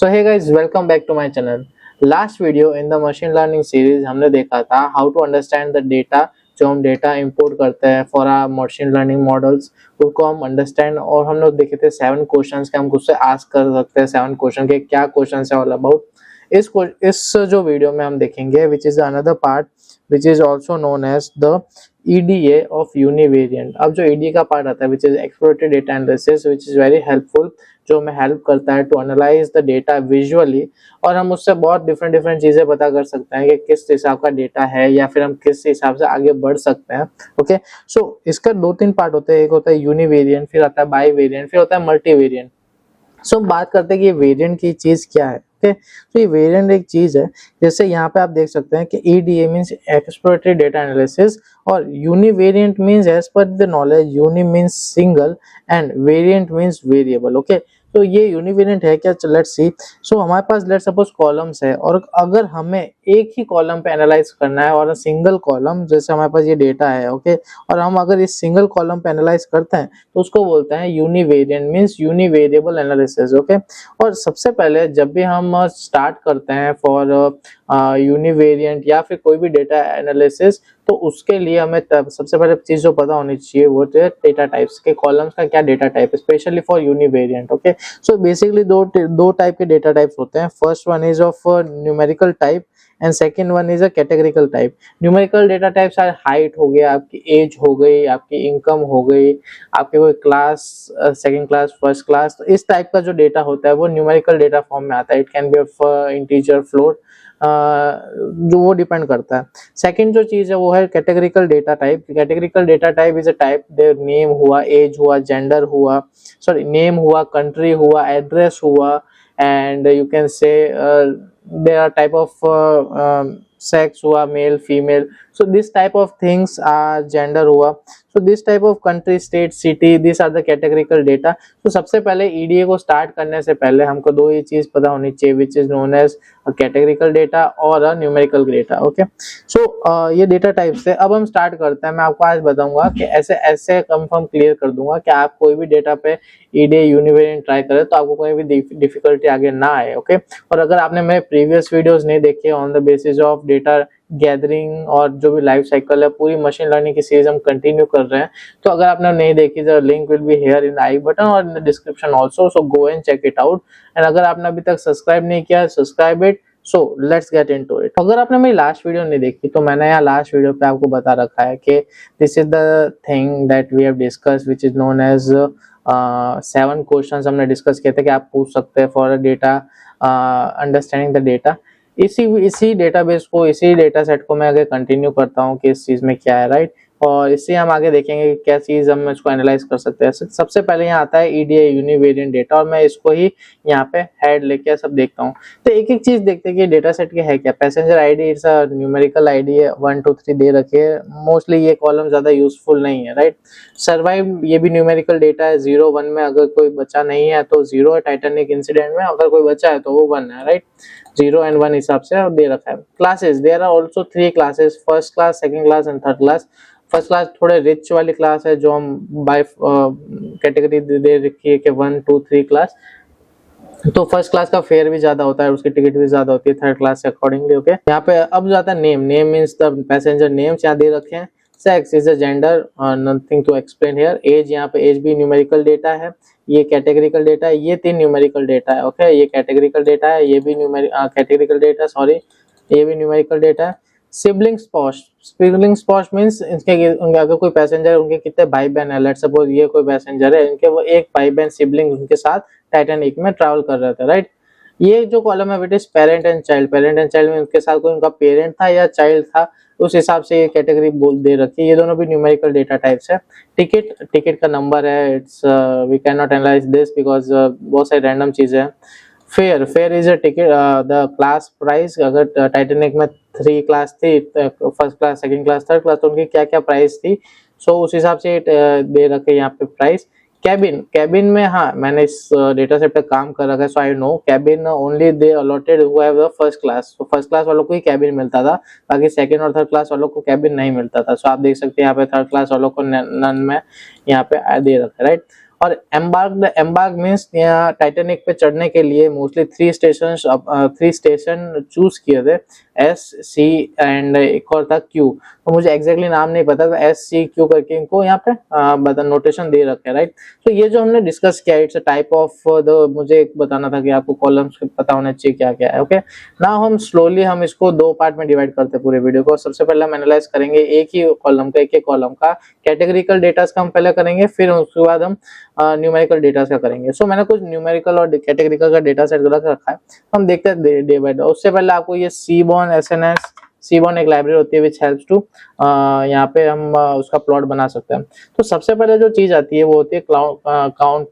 So hey guys, welcome back to my channel. Last video in the machine learning series हमने देखा था how to understand the data. जो हम data import करते हैं for our machine learning models, उसको हम अंडरस्टैंड, और हम लोग देखे थे 7 क्वेश्चंस के हम उससे आस्क कर सकते हैं। 7 क्वेश्चन के क्या क्वेश्चन है ऑल अबाउट। इस जो वीडियो में हम देखेंगे which is another part which is also known as the EDA of univariant. अब जो EDA का पार्ट आता है which is exploratory data analysis, which is very helpful, जो हमें हेल्प करता है to analyse the data visually, और हम उससे बहुत डिफरेंट चीजें पता कर सकते हैं कि किस हिसाब का डेटा है या फिर हम किस हिसाब से आगे बढ़ सकते हैं। ओके, सो इसका 2-3 पार्ट होते हैं। एक होता है यूनिवेरिएंट, फिर आता है बाई वेरिएंट, फिर होता है मल्टीवेरिएंट। सो हम बात करते हैं कि वेरिएंट की चीज क्या है। ओके, तो ये वेरिएंट एक चीज है, जैसे यहाँ पे आप देख सकते हैं कि EDA means exploratory data analysis, और univariant means as per the knowledge, uni means single and variant means variable. Okay, तो ये यूनिवेरिएंट है क्या, लेट्स सी। सो हमारे पास लेट्स सपोज कॉलम्स है, और अगर हमें एक ही कॉलम पे एनालाइज करना है और सिंगल कॉलम, जैसे हमारे पास ये डेटा है, ओके, और हम अगर इस सिंगल कॉलम पे एनालाइज करते हैं तो उसको बोलते हैं यूनिवेरिएंट मींस यूनिवेरिएबल एनालिसिस। ओके, और सबसे पहले जब भी हम स्टार्ट करते हैं फॉर यूनिवेरिएंट या फिर कोई भी डेटा एनालिसिस, तो उसके लिए हमें सबसे पहले चीज जो पता होनी चाहिए वो है डेटा टाइप्स के, कॉलम्स का क्या डेटा टाइप है, specially for univariant. Okay, so basically दो टाइप के डेटा टाइप्स होते हैं। First one is of numerical type and second one is a categorical type. Numerical data types are height हो गया, आपकी एज हो गई, आपकी इनकम हो गई, आपके कोई class, second class, first class, तो इस टाइप का जो डेटा होता है वो न्यूमेरिकल डेटा फॉर्म में आता है। It can be of integer, float, जो वो डिपेंड करता है। सेकंड जो चीज है वो है categorical data type. Categorical data type is a type, their name हुआ, एज हुआ, जेंडर हुआ, सॉरी नेम हुआ, कंट्री हुआ, एड्रेस हुआ, and you can say there are type of sex हुआ, male female, so this type of things are gender हुआ, so this type of country, state, city, these are the categorical data। तो सबसे पहले EDA को start करने से पहले हमको दो ही चीज पता होनी चाहिए, which is known as a categorical data और a numerical data। Okay, so ये डेटा टाइप्स है। अब हम स्टार्ट करते हैं। मैं आपको आज बताऊंगा कि ऐसे ऐसे कंफर्म क्लियर कर दूंगा कि आप कोई भी डेटा पे EDA यूनिवेरिएंट ट्राई करें तो आपको कोई भी डिफिकल्टी आगे ना आए। ओके, और अगर आपने मेरे प्रीवियस वीडियोस नहीं देखे on the basis of data gathering और जो भी लाइफ साइकिल है, पूरी मशीन लर्निंग की सीरीज हम कंटिन्यू कर रहे हैं, तो अगर आपने नहीं देखी तो link will be here in the i button और in the description also, so go and check it out. And अगर आपने अभी तक सब्सक्राइब नहीं किया, subscribe it. So let's get into it. अगर आपने मेरी लास्ट वीडियो नहीं देखी तो मैंने यहाँ लास्ट वीडियो पे आपको बता रखा है कि this is the thing that we have discuss which is known as 7 questions हमने डिस्कस किए थे कि आप पूछ सकते हैं for data understanding the data. इसी डेटाबेस को, इसी डेटा सेट को मैं आगे कंटिन्यू करता हूँ कि इस चीज में क्या है, राइट। और इससे हम आगे देखेंगे कि क्या चीज हम इसको एनालाइज कर सकते हैं। सबसे पहले यहाँ आता है EDA यूनिवेरिएंट डेटा, और मैं इसको ही यहाँ पे हेड लेके सब देखता हूँ। तो एक एक चीज देखते हैं कि डेटा सेट के है क्या। Passenger ID, it's a numerical ID है, 1 2 3 दे रखे है। मोस्टली ये कॉलम ज्यादा यूजफुल नहीं है, राइट। सर्वाइव, ये भी न्यूमेरिकल डेटा है। 0 1 में अगर कोई बचा नहीं है तो 0 है, टाइटैनिक इंसिडेंट में। अगर कोई बचा है तो वो 1 है, राइट। 0 and 1 हिसाब से दे रखा है। Classes, there are also 3 classes, first class, second class and third class. First class थोड़े रिच वाली क्लास है जो हम बाय कैटेगरी दे रखी है कि 1 2 3 क्लास। तो फर्स्ट क्लास का फेयर भी ज्यादा होता है, उसकी टिकट भी ज्यादा होती है थर्ड क्लास से अकॉर्डिंगली। ओके, यहाँ पे अब जाता है name. Name means the passenger names यहाँ दे रखे हैं। Sex is a gender, nothing to explain here. Age, यहाँ पे एज भी न्यूमेरिकल डेटा है, ये कैटेगरिकल डेटा है। ये 3 न्यूमेरिकल डेटा है। ओके, ये कैटेगरिकल डेटा है, ये भी कैटेगरिकल डेटा, सॉरी, ये भी न्यूमेरिकल डेटा है। सिबलिंग स्पॉश, सिबलिंग स्पॉश मींस उनके अगर कोई पैसेंजर, उनके कितने भाई बहन है, लेट्स सपोज ये कोई पैसेंजर है, इनके वो एक भाई बहन सिबलिंग उनके साथ टाइटैनिक में ट्रैवल कर रहे थे, राइट। ये जो कॉलम है it is parent and child. Parent and child में उनके साथ कोई उनका पेरेंट था या चाइल्ड था, उस हिसाब से ये कैटेगरी बोल दे रखी है। ये दोनों भी न्यूमेरिकल डेटा टाइप्स है। टिकट, टिकट का नंबर है। It's we can not analyse this because बहुत सारी रैंडम चीजें हैं। Fare, fare is a ticket, the class price. अगर टाइटैनिक में 3 क्लास थी, first class, second class, third class, तो उनकी क्या क्या प्राइस थी, सो उस हिसाब से दे रखे यहाँ पे प्राइस। कैबिन, कैबिन में हाँ मैंने इस डेटा सेट पे काम कर रखा है, so I know cabin only they allotted who have the first class. तो फर्स्ट क्लास वालों को ही कैबिन मिलता था, बाकी सेकंड और थर्ड क्लास वालों को कैबिन नहीं मिलता था। सो आप देख सकते हैं यहाँ पे थर्ड क्लास वालों को नन में यहाँ पे दे रखा है, राइट। और एम्बार्क मीन्स टाइटैनिक पे चढ़ने के लिए मोस्टली 3 स्टेशन चूज किए थे, एस सी एंड एक और था क्यू, तो मुझे एग्जैक्टली नाम नहीं पता, एस सी क्यू करके इनको यहाँ पे नोटेशन दे रखे हैं, राइट। तो ये जो हमने डिस्कस किया इट्स अ टाइप ऑफ मुझे एक बताना था कि आपको कॉलम्स पता होना चाहिए क्या क्या है। ओके, नाउ हम स्लोली हम इसको 2 पार्ट में डिवाइड करते हैं पूरे वीडियो को। सबसे पहले हम एनालाइज करेंगे एक ही कॉलम का कैटेगरिकल डेटा का हम पहले करेंगे, फिर उसके बाद हम न्यूमेरिकल डेटा का करेंगे। सो मैंने कुछ न्यूमेरिकल और कैटेगरिकल का डेटा सेट रखा है, हम देखते हैं डे बाय डे। उससे पहले आपको ये सीबॉर्न एसएनएस, सीबॉर्न एक लाइब्रेरी होती है विच हेल्प्स टू, यहाँ पे हम उसका प्लॉट बना सकते हैं। तो सबसे पहले जो चीज आती है वो होती है count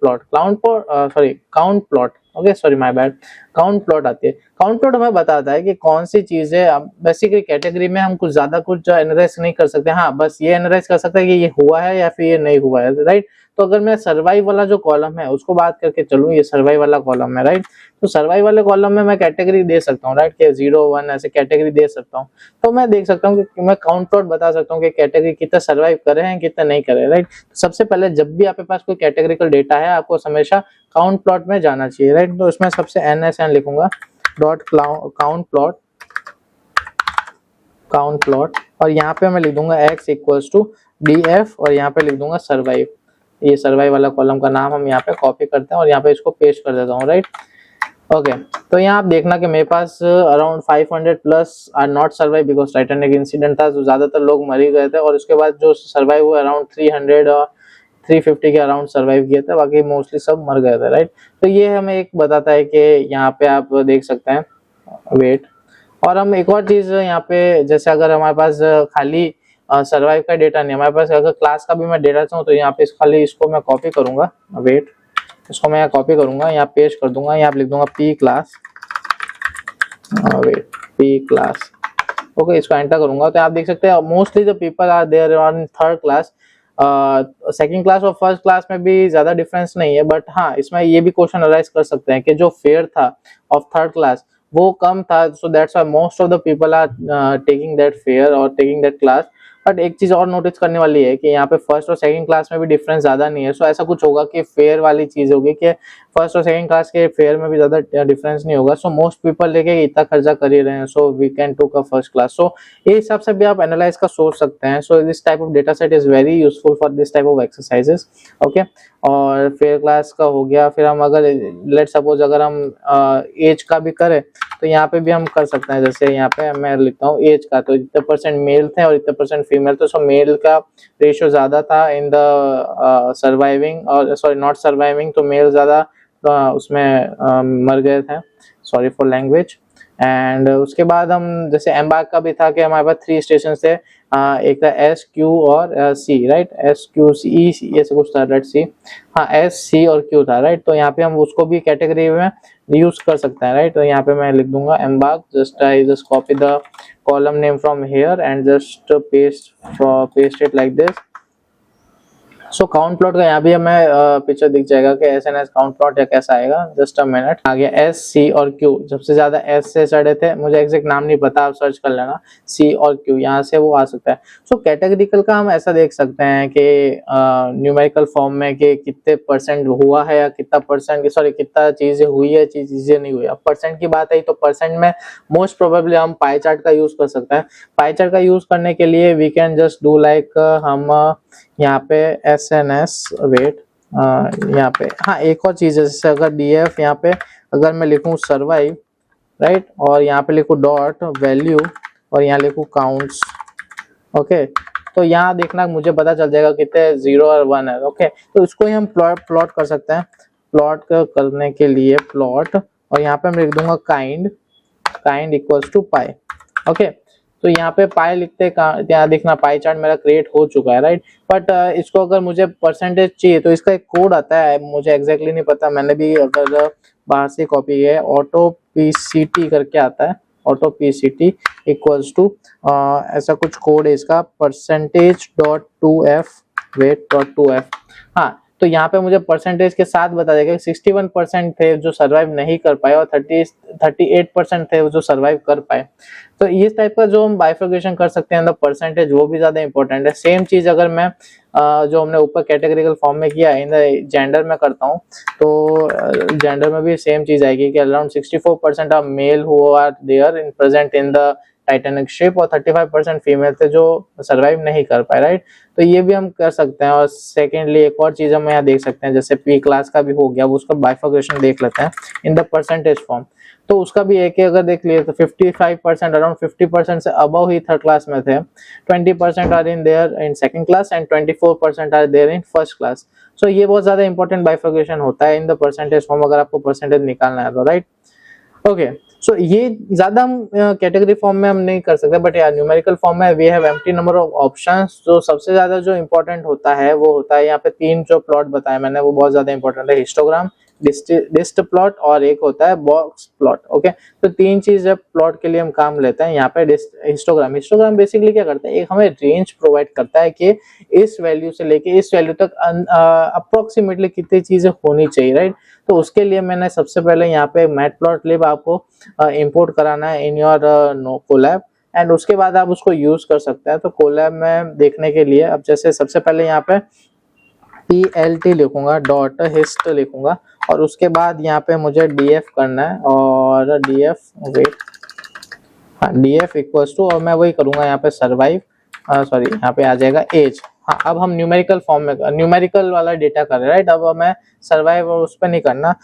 plot. Okay, sorry my bad, count plot आती है। काउंट प्लॉट हमें बताता है कि कौन सी चीजें बेसिकली कैटेगरी में हम कुछ ज्यादा कुछ एनालाइज नहीं कर सकते, हाँ बस ये एनालाइज कर सकते हैं कि ये हुआ है या फिर ये नहीं हुआ है, राइट। तो अगर मैं सर्वाइव वाला जो कॉलम है उसको बात करके चलूं, ये सर्वाइव वाला कॉलम है, राइट। तो सर्वाइव वाले कॉलम में मैं कैटेगरी दे सकता हूँ, राइट, कि 0 1 ऐसे कैटेगरी दे सकता हूँ। तो मैं देख सकता हूँ कि मैं काउंट प्लॉट बता सकता हूँ कि कैटेगरी कितना सर्वाइव करे हैं कितना नहीं करे, राइट। सबसे पहले जब भी आपके पास कोई कैटेगरिकल डेटा है आपको हमेशा काउंट प्लॉट में जाना चाहिए, राइट। तो इसमें सबसे NSN लिखूंगा, डॉट काउंट प्लॉट, और यहाँ पे मैं लिख दूंगा x इक्वल्स टू DF, और यहाँ पे लिख दूंगा सर्वाइव। ये सर्वाइव वाला कॉलम का नाम हम यहाँ पे कॉपी करते हैं और यहाँ पे इसको पेस्ट कर देता हूँ, राइट। ओके, तो यहाँ आप देखना कि मेरे पास around 500 plus are not survive because Titanic incident था, तो ज्यादातर लोग मर ही गए थे, और उसके बाद जो सर्वाइव हुए अराउंड 300 और 350 के अराउंड सर्वाइव किए थे, बाकी मोस्टली सब मर गए थे, राइट। तो ये हमें एक बताता है कि यहाँ पे आप देख सकते हैं वेट। और हम एक और चीज यहाँ पे, जैसे अगर हमारे पास खाली सर्वाइव का डेटा नहीं, हमारे पास अगर क्लास का भी मैं डेटा चाहूँ तो यहाँ पे खाली इसको मैं कॉपी करूंगा, वेट, इसको मैं यहाँ कॉपी करूंगा, यहाँ पेस्ट कर दूंगा, यहाँ लिख दूंगा P class, wait, P class. Okay, इसको एंटर करूंगा तो आप देख सकते हैं mostly the people are there on third class. Second class और फर्स्ट क्लास में भी ज्यादा डिफरेंस नहीं है, बट हाँ इसमें ये भी क्वेश्चन अराइज कर सकते हैं कि जो फेयर था ऑफ थर्ड क्लास वो कम था, so that's why most of the people are taking that fare और टेकिंग दैट क्लास। बट एक चीज और नोटिस करने वाली है कि यहाँ पे फर्स्ट और सेकंड क्लास में भी डिफरेंस ज्यादा नहीं है, सो ऐसा कुछ होगा कि फेयर वाली चीज होगी कि फर्स्ट और सेकंड क्लास के फेयर में भी ज्यादा डिफरेंस नहीं होगा, सो मोस्ट पीपल लेके इतना खर्चा कर ही रहे हैं, सो वी कैन टू का फर्स्ट क्लास। सो ये हिसाब से भी आप एनालाइज का सोच सकते हैं। So this type of data set is very useful for this type of exercises. Okay, और फेयर क्लास का हो गया, फिर हम अगर लेट सपोज अगर हम एज का भी करें तो यहाँ पे भी हम कर सकते हैं, जैसे यहाँ पे मैं लिखता हूँ एज का, तो इतने परसेंट मेल थे और इतने परसेंट फीमेल, तो सो मेल का रेशियो ज्यादा था इन द सर्वाइविंग, और सॉरी नॉट सर्वाइविंग, तो मेल ज्यादा उसमें मर गए थे, सॉरी फॉर लैंग्वेज। एंड उसके बाद हम जैसे एम्बार्क का भी था कि हमारे पास 3 स्टेशन थे, एक था S Q और C, right, S Q C E ऐसे कुछ था, लेट्स सी, हाँ S C और Q था, राइट। तो यहाँ पे हम उसको भी कैटेगरी में यूज कर सकते हैं, राइट। तो यहाँ पे मैं लिख दूंगा embark, just I just copy the column name from here and just paste it like this. So count plot का यहाँ भी हमें पिक्चर दिख जाएगा कि SNS काउंट प्लॉट या कैसा आएगा, जस्ट अ मिनट। आ गया S C और Q, सबसे ज्यादा S से चढ़े थे, मुझे एग्जैक्ट नाम नहीं पता, आप सर्च कर लेना, C और Q यहाँ से वो आ सकता है। सो कैटेगरिकल का हम ऐसा देख सकते हैं कि न्यूमेरिकल फॉर्म में कि कितने परसेंट हुआ है या कितना परसेंट, सॉरी कितना चीजें हुई है चीजें नहीं हुई। अब परसेंट की बात है तो परसेंट में मोस्ट प्रोबेबली हम पाई चार्ट का यूज कर सकते हैं। पाई चार्ट का यूज करने के लिए we can just do like, हम यहाँ पे SNS, वेट, यहाँ पे हाँ एक और चीज है, जैसे अगर DF यहाँ पे अगर मैं लिखूं सर्वाइव, राइट, और यहाँ पे लिखूं डॉट वैल्यू और यहाँ लिखूं काउंट्स, ओके, तो यहाँ देखना मुझे पता चल जाएगा कितने 0 और 1 है। ओके, तो इसको ही हम प्लॉट कर सकते हैं। प्लॉट करने के लिए प्लॉट, और यहाँ पे मैं लिख दूंगा kind equals to pi. Okay, तो यहाँ पे पाई लिखते यहाँ देखना पाई चार्ट मेरा क्रिएट हो चुका है, राइट। बट इसको अगर मुझे परसेंटेज चाहिए तो इसका एक कोड आता है, मुझे एग्जैक्टली नहीं पता, मैंने भी अगर बाहर से कॉपी किया है, ऑटो PCT करके आता है, ऑटो PCT इक्वल्स टू ऐसा कुछ कोड है इसका, %.2f, वेट .2f, हाँ तो यहाँ पे मुझे परसेंटेज के साथ बता देगा 61% थे जो सर्वाइव नहीं कर पाए और 38% थे जो सर्वाइव कर पाए। तो इस टाइप का जो हम बाइफर्केशन कर सकते हैं द परसेंटेज, वो भी ज्यादा इंपॉर्टेंट है। सेम चीज अगर मैं जो हमने ऊपर कैटेगरिकल फॉर्म में किया इन द जेंडर में करता हूँ, तो जेंडर में भी सेम चीज आएगी कि around 64% of male who are there in present in the Titanic ship और 35% फीमेल थे जो सर्वाइव नहीं कर पाए, राइट। तो ये भी हम कर सकते हैं। और सेकेंडली एक और चीज हम यहाँ देख सकते हैं, जैसे पी क्लास का भी हो गया, उसका बाइफर्केशन देख लेते हैं इन द परसेंटेज फॉर्म। तो उसका भी एक अगर देख लिए तो 55% अराउंड 50% से अबव ही थर्ड क्लास में थे, 20% are in there in second class and 24% are there in first class. So ये बहुत ज्यादा इंपॉर्टेंट बाइफर्केशन होता है इन द परसेंटेज फॉर्म अगर आपको परसेंटेज निकालना है तो, राइट। ओके, सो ये ज्यादा हम कैटेगरी फॉर्म में हम नहीं कर सकते, बट यार न्यूमेरिकल फॉर्म में we have empty number of options. जो सबसे ज्यादा जो इंपॉर्टेंट होता है वो होता है यहाँ पे 3 जो प्लॉट बताया मैंने वो बहुत ज्यादा इंपॉर्टेंट है, हिस्टोग्राम, डिस्ट प्लॉट और एक होता है बॉक्स प्लॉट। ओके, तो 3 चीज प्लॉट के लिए हम काम लेते हैं। यहाँ पे हिस्टोग्राम, हिस्टोग्राम बेसिकली क्या करता है, एक हमें रेंज प्रोवाइड करता है कि इस वैल्यू से लेके इस वैल्यू तक अप्रोक्सीमेटली कितनी चीजें होनी चाहिए, राइट। तो उसके लिए मैंने सबसे पहले यहाँ पे मैटप्लॉटलिब आपको इंपोर्ट कराना है इन योर कोलैब, एंड उसके बाद आप उसको यूज कर सकते हैं। तो कोलैब में देखने के लिए अब जैसे सबसे पहले यहाँ पे plt लिखूंगा, डॉट हिस्ट लिखूंगा, और उसके बाद यहाँ पे मुझे df करना है, और df वेट, हाँ df इक्वल्स टू, और मैं वही करूंगा यहाँ पे सर्वाइव, सॉरी यहाँ पे आ जाएगा एज। हाँ, अब हम न्यूमेरिकल फॉर्म में न्यूमेरिकल वाला डेटा कर रहे हैं, राइट। अब हमें सर्वाइव और उस पर नहीं करना।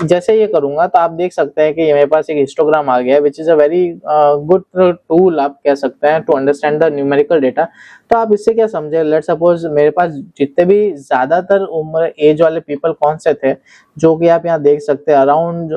जैसे ये करूंगा तो आप देख सकते हैं कि मेरे पास एक हिस्टोग्राम आ गया है, which is a very good tool आप कह सकते हैं to understand the numerical data. तो आप इससे क्या समझे, लेट सपोज मेरे पास जितने भी ज्यादातर उम्र एज वाले पीपल कौन से थे, जो कि आप यहाँ देख सकते हैं अराउंड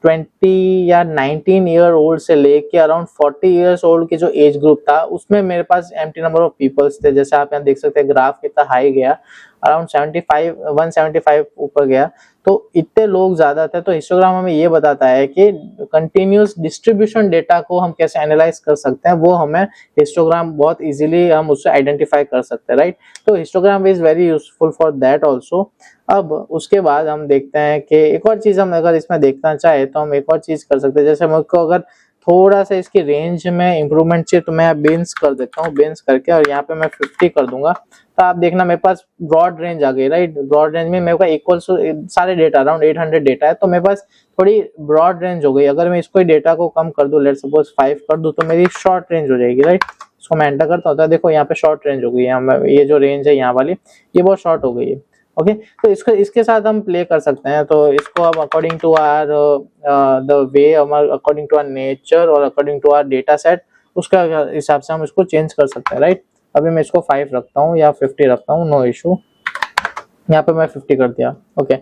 20 या 19 ईयर ओल्ड से लेके अराउंड 40 ईयर्स ओल्ड की जो एज ग्रुप था, उसमें मेरे पास एम्प्टी नंबर ऑफ पीपल्स थे। जैसे आप यहाँ देख सकते हैं ग्राफ कितना हाई गया, अराउंड 175 ऊपर गया, तो इतने लोग ज्यादा थे। तो हिस्टोग्राम हमें ये बताता है कि कंटिन्यूस डिस्ट्रीब्यूशन डेटा को हम कैसे एनालाइज कर सकते हैं, वो हमें हिस्टोग्राम बहुत इजीली हम उससे आइडेंटिफाई कर सकते हैं, राइट। तो histogram is very useful for that also. अब उसके बाद हम देखते हैं कि एक और चीज हम अगर इसमें देखना चाहे तो हम एक और चीज कर सकते हैं। जैसे मुझको अगर थोड़ा सा इसकी रेंज में इंप्रूवमेंट चाहिए तो मैं बिन्स कर देता हूँ, बिन्स करके, और यहाँ पे मैं 50 कर दूंगा। तो आप देखना मेरे पास ब्रॉड रेंज आ गई, राइट। ब्रॉड रेंज में मेरे को इक्वल सारे डेटा अराउंड 800 डेटा है, तो मेरे पास थोड़ी ब्रॉड रेंज हो गई। अगर मैं इसको डेटा को कम कर दूं, लेट सपोज 5 कर दूं, तो मेरी शॉर्ट रेंज हो जाएगी, राइट। इसको मैं एंटर करता हूँ, देखो यहाँ पे शॉर्ट रेंज हो गई है। ये जो रेंज है यहाँ वाली, ये बहुत शॉर्ट हो गई है। ओके, तो इसको इसके साथ हम प्ले कर सकते हैं। तो इसको अब according to our the way, according to our nature और according to our data set, उसका हिसाब से हम इसको चेंज कर सकते हैं, राइट। अभी मैं इसको 5 रखता हूँ या 50 रखता हूँ, नो इशू। यहाँ पे मैं 50 कर दिया। ओके,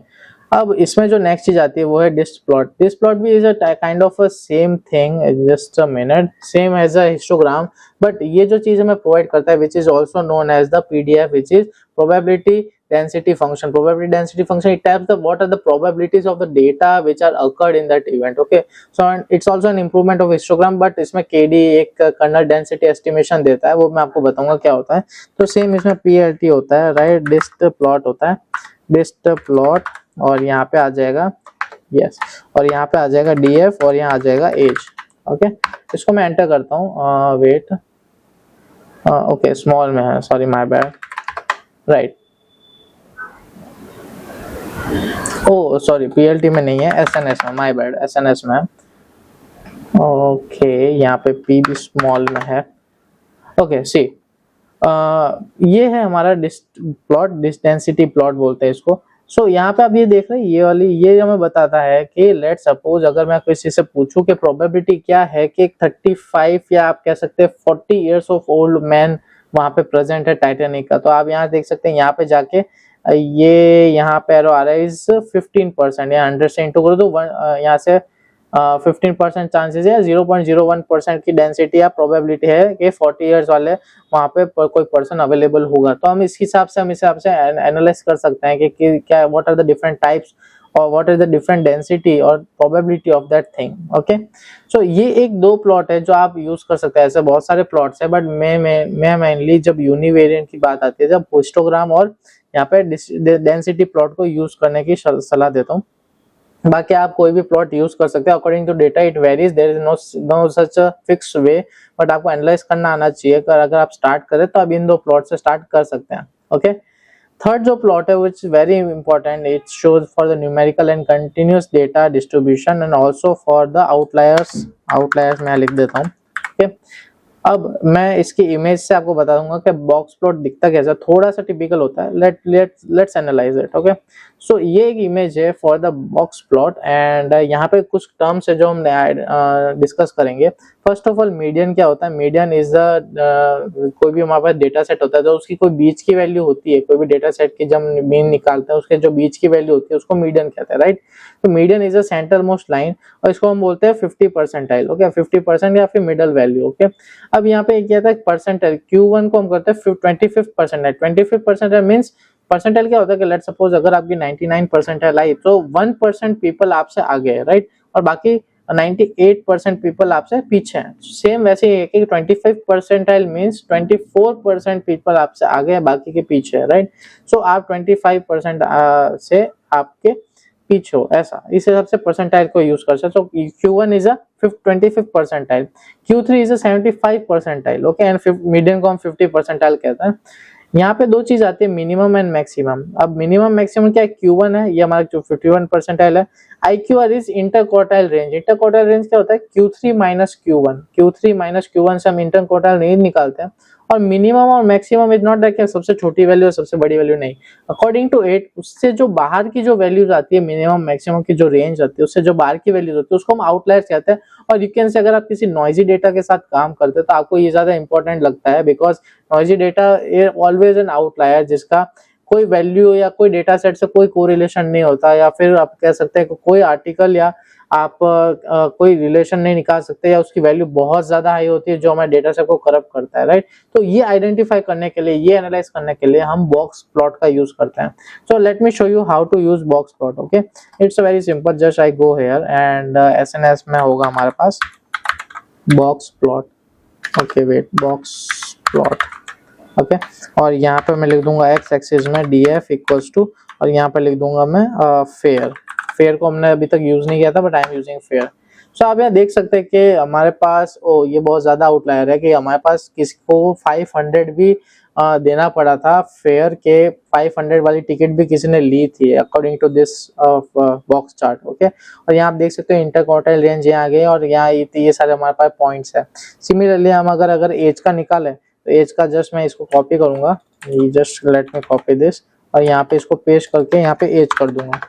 अब इसमें जो नेक्स्ट चीज आती है वो है डिस्ट प्लॉट। डिस्ट प्लॉट भी is a kind of a same thing, just a minute, same as a histogram, but ये जो चीज हमें प्रोवाइड करता है which is also known as the PDF, which is probability density function. Probability density function, it taps the what are the probabilities of the data which are occurred in that event. Okay, so it's also an improvement of histogram, but इसमें KD एक kernel density estimation देता है, वो मैं आपको बताऊंगा क्या होता है। तो सेम इसमें PLT होता है, राइट, डिस्ट प्लॉट होता है, डिस्ट प्लॉट, और यहाँ पे आ जाएगा यस, और यहाँ पे आ जाएगा DF, और यहाँ आ जाएगा एज। ओके, इसको मैं एंटर करता हूँ, वेट, ओके स्मॉल में है, sorry my bad, right. Oh sorry, PLT में नहीं है, एसएनएस में, माय बैड, एसएनएस में। ओके, यहाँ पे पी भी स्मॉल में है। ओके, सी ये है हमारा प्लॉट, डेंसिटी प्लॉट बोलते हैं इसको। सो यहाँ पे आप ये देख रहे हैं, ये वाली ये हमें बताता है कि लेट सपोज अगर मैं किसी से पूछूं कि प्रोबेबिलिटी क्या है कि 35 या आप कह सकते हैं 40 इयर्स ऑफ ओल्ड मैन वहां पे प्रेजेंट है टाइटैनिक का, तो आप यहाँ देख सकते हैं, यहाँ पे जाके ये यहाँ पे एरो आ रहा है इज 15%, या 100 से इंटू करो तो यहाँ से 15% चांसेस है, 0.01% की डेंसिटी या प्रोबेबिलिटी है कि 40 इयर्स वाले वहाँ पे कोई पर्सन अवेलेबल होगा। तो हम इस हिसाब से एनालाइज कर सकते हैं कि क्या what are the different types और what is the different density और probability of that thing. Okay, so ये एक दो प्लॉट है जो आप यूज कर सकते हैं। ऐसे बहुत सारे प्लॉट्स है, बट मैं मेनली जब यूनिवेरिएंट की बात आती है, जब हिस्टोग्राम और यहाँ पे डेंसिटी प्लॉट को यूज करने की सलाह देता हूँ। बाकी आप कोई भी प्लॉट यूज कर सकते हैं, according to data it varies, there is no such fix way, but आपको एनालाइज करना आना चाहिए। अगर आप स्टार्ट करें तो आप इन दो प्लॉट से स्टार्ट कर सकते हैं। ओके, थर्ड जो प्लॉट है which is very important, it shows for the numerical and continuous data distribution and also for the outliers. Outliers मैं लिख देता हूँ। ओके, अब मैं इसकी इमेज से आपको बता दूंगा कि बॉक्स प्लॉट दिखता कैसा, थोड़ा सा टिपिकल होता है। Let's analyse it. Okay, so ये एक इमेज है for the box plot and यहाँ पे कुछ टर्म्स है जो हम डिस्कस करेंगे। फर्स्ट ऑफ ऑल, मीडियन क्या होता है? मीडियन इज द कोई भी हमारे पास डेटा सेट होता है तो उसकी कोई बीच की वैल्यू होती है। कोई भी डेटा सेट की जब मीन निकालते हैं उसके जो बीच की वैल्यू होती है उसको मीडियन कहते हैं, राइट? तो median is a centre most line और इसको हम बोलते हैं 50 परसेंटाइल। ओके, 50% या फिर मिडल वैल्यू। ओके, अब यहाँ पे क्या था, परसेंटाइल Q1 को हम करते हैं 25th percentile. 25th percentile means percentile क्या होता है कि लेट्स सपोज अगर आपकी 99 परसेंटाइल आई तो 1% पीपल आपसे आगे है, राइट? और बाकी 98% पीपल आपसे पीछे हैं। सेम वैसे ही है कि 25 परसेंटाइल मींस 24% पीपल आपसे आगे है, बाकी के पीछे है, राइट? सो आप 25% से आपके पीछे हो, ऐसा इस हिसाब से परसेंटाइल को यूज कर सकते हो। Q1 is a 25th percentile, Q3 is a 75 percentile. Okay, and median को हम 50 परसेंटाइल कहते हैं। यहाँ पे दो चीज आती है, मिनिमम एंड मैक्सिमम। अब मिनिमम मैक्सिमम क्या है? Q1 है, ये हमारा जो 51 परसेंटाइल है। IQR is interquartile range. Interquartile range क्या होता है? Q3 minus Q1। Q3 minus Q1 से हम इंटरक्वार्टाइल रेंज निकालते हैं। और मिनिमम और मैक्सिमम इज नॉट दैट सबसे छोटी वैल्यू और सबसे बड़ी वैल्यू, नहीं। अकॉर्डिंग टू इट, उससे जो बाहर की जो वैल्यूज आती है, मिनिमम मैक्सिमम की जो रेंज आती है, उससे जो बाहर की वैल्यूज होती है उसको हम आउटलायर्स कहते हैं। और यू कैन से अगर आप किसी नॉइजी डेटा के साथ काम करते हैं तो आपको ये ज्यादा इंपॉर्टेंट लगता है, because noisy data always an outlier जिसका कोई वैल्यू या कोई डेटा सेट से कोई कोरिलेशन नहीं होता, या फिर आप कह सकते हैं कि कोई आर्टिकल या आप कोई रिलेशन नहीं निकाल सकते, या उसकी वैल्यू बहुत ज्यादा हाई होती है जो हमारे डेटा सेट को करप्ट करता है, राइट? तो ये आइडेंटिफाई करने के लिए, ये एनालाइज करने के लिए हम बॉक्स प्लॉट का यूज करते हैं। So let me show you how to use box plot. Okay, it's very simple, just I go here and SNS में होगा हमारे पास box plot. Okay wait, box plot. Okay, और यहाँ पे मैं लिख दूंगा एक्स एक्सिस में DF इक्वल्स टू, और यहाँ पे लिख दूंगा मैं फेयर। फेयर को हमने अभी तक यूज नहीं किया था, but I am using fare. सो आप यहाँ देख सकते हैं कि हमारे पास ये बहुत ज्यादा आउटलायर है कि हमारे पास किसी को 500 भी देना पड़ा था फेयर के। 500 वाली टिकट भी किसी ने ली थी according to this box chart. Okay, और यहाँ आप देख सकते हो इंटरक्वार्टाइल रेंज यहाँ आ गई और यहाँ ये सारे हमारे पास पॉइंट्स है। सिमिलरली हम अगर एज का निकाले तो एज का जस्ट मैं इसको कॉपी करूंगा, just let me copy this, और यहाँ पे इसको पेस्ट करके यहाँ पे एज कर दूंगा।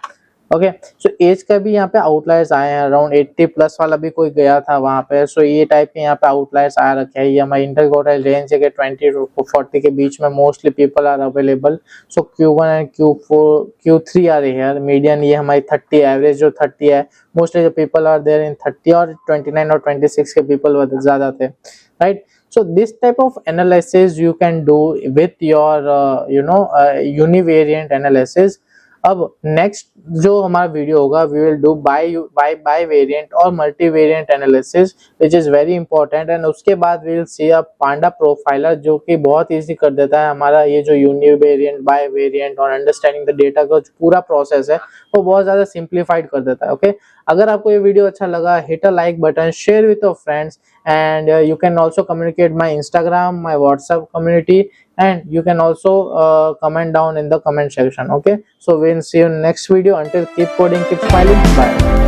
ओके, सो एज का भी यहाँ पे आउटलायर्स आए हैं, अराउंड 80 प्लस वाला भी कोई गया था वहां पे। सो ये टाइप के यहाँ पे आउटलायर्स आ रखे हैं। ये हमारी इंटरक्वार्टाइल रेंज है कि 20 to 40 के बीच में mostly people are available. So Q1 and Q3 are here. Median ये हमारी 30, एवरेज जो 30 है, मोस्टली जो पीपल आर देयर इन 30, और 29 और 26 के पीपल ज्यादा थे, right? So this type of analysis you can do with your univariant analysis. अब नेक्स्ट जो हमारा वीडियो होगा, we will do bivariant और multivariant analysis which is very important, and उसके बाद we will see a panda profiler जो कि बहुत इजी कर देता है हमारा ये जो यूनिवेरिएंट, बाय वेरिएंट और अंडरस्टैंडिंग द डेटा का जो पूरा प्रोसेस है वो बहुत ज्यादा सिंप्लीफाइड कर देता है। ओके, अगर आपको ये वीडियो अच्छा लगा, hit a like button, share with your friends, and you can also communicate my Instagram, my WhatsApp community, and you can also comment down in the comment section. Okay, so we'll see you in next video. Until, keep coding, keep smiling, bye.